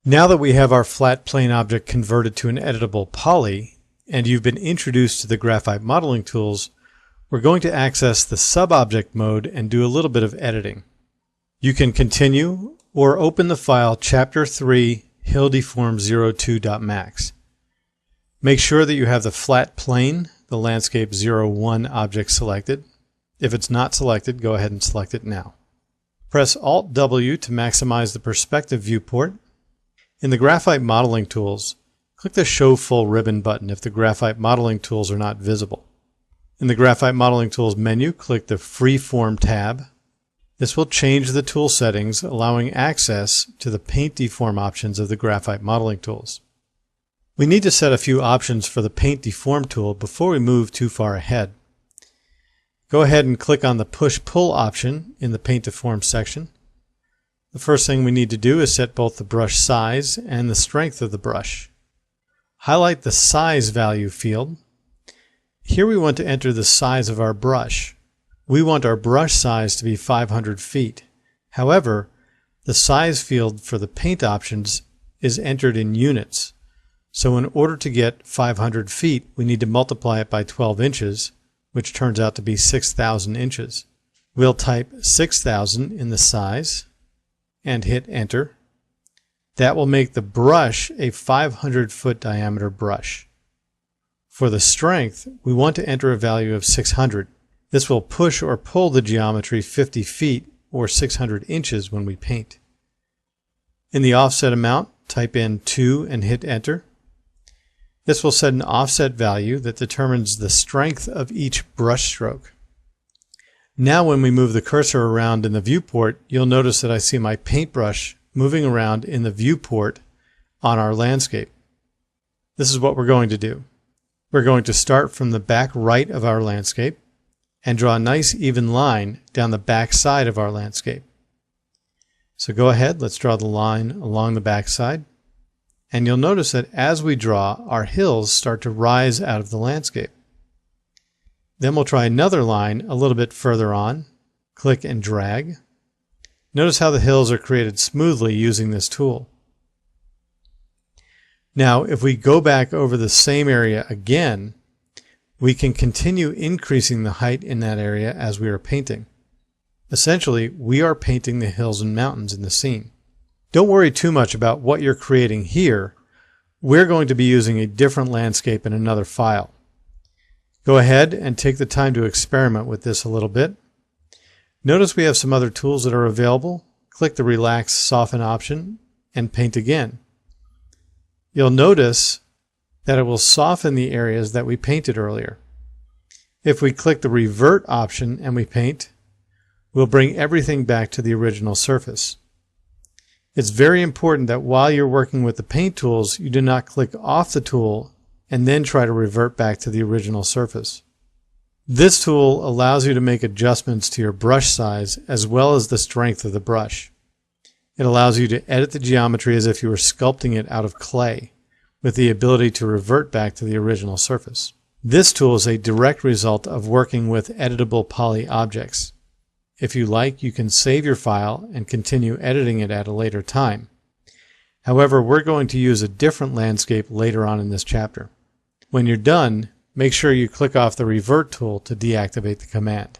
Now that we have our flat plane object converted to an editable poly, and you've been introduced to the graphite modeling tools, we're going to access the sub-object mode and do a little bit of editing. You can continue or open the file chapter 3 hilldeform02.max. Make sure that you have the flat plane, the landscape 01 object selected. If it's not selected, go ahead and select it now. Press Alt-W to maximize the perspective viewport. In the graphite modeling tools, click the Show Full Ribbon button if the graphite modeling tools are not visible. In the graphite modeling tools menu, click the Freeform tab. This will change the tool settings, allowing access to the paint deform options of the graphite modeling tools. We need to set a few options for the paint deform tool before we move too far ahead. Go ahead and click on the push-pull option in the paint deform section. The first thing we need to do is set both the brush size and the strength of the brush. Highlight the size value field. Here we want to enter the size of our brush. We want our brush size to be 500 feet. However, the size field for the paint options is entered in units. So in order to get 500 feet, we need to multiply it by 12 inches, which turns out to be 6,000 inches. We'll type 6,000 in the size and hit enter. That will make the brush a 500-foot diameter brush. For the strength, we want to enter a value of 600. This will push or pull the geometry 50 feet or 600 inches when we paint. In the offset amount, type in 2 and hit enter. This will set an offset value that determines the strength of each brush stroke. Now when we move the cursor around in the viewport, you'll notice that I see my paintbrush moving around in the viewport on our landscape. This is what we're going to do. We're going to start from the back right of our landscape and draw a nice even line down the back side of our landscape. So go ahead, let's draw the line along the back side. And you'll notice that as we draw, our hills start to rise out of the landscape. Then we'll try another line a little bit further on. Click and drag. Notice how the hills are created smoothly using this tool. Now, if we go back over the same area again, we can continue increasing the height in that area as we are painting. Essentially, we are painting the hills and mountains in the scene. Don't worry too much about what you're creating here. We're going to be using a different landscape in another file. Go ahead and take the time to experiment with this a little bit. Notice we have some other tools that are available. Click the Relax Soften option and paint again. You'll notice that it will soften the areas that we painted earlier. If we click the Revert option and we paint, we'll bring everything back to the original surface. It's very important that while you're working with the paint tools, you do not click off the tool and then try to revert back to the original surface. This tool allows you to make adjustments to your brush size as well as the strength of the brush. It allows you to edit the geometry as if you were sculpting it out of clay, with the ability to revert back to the original surface. This tool is a direct result of working with editable poly objects. If you like, you can save your file and continue editing it at a later time. However, we're going to use a different landscape later on in this chapter. When you're done, make sure you click off the Revert tool to deactivate the command.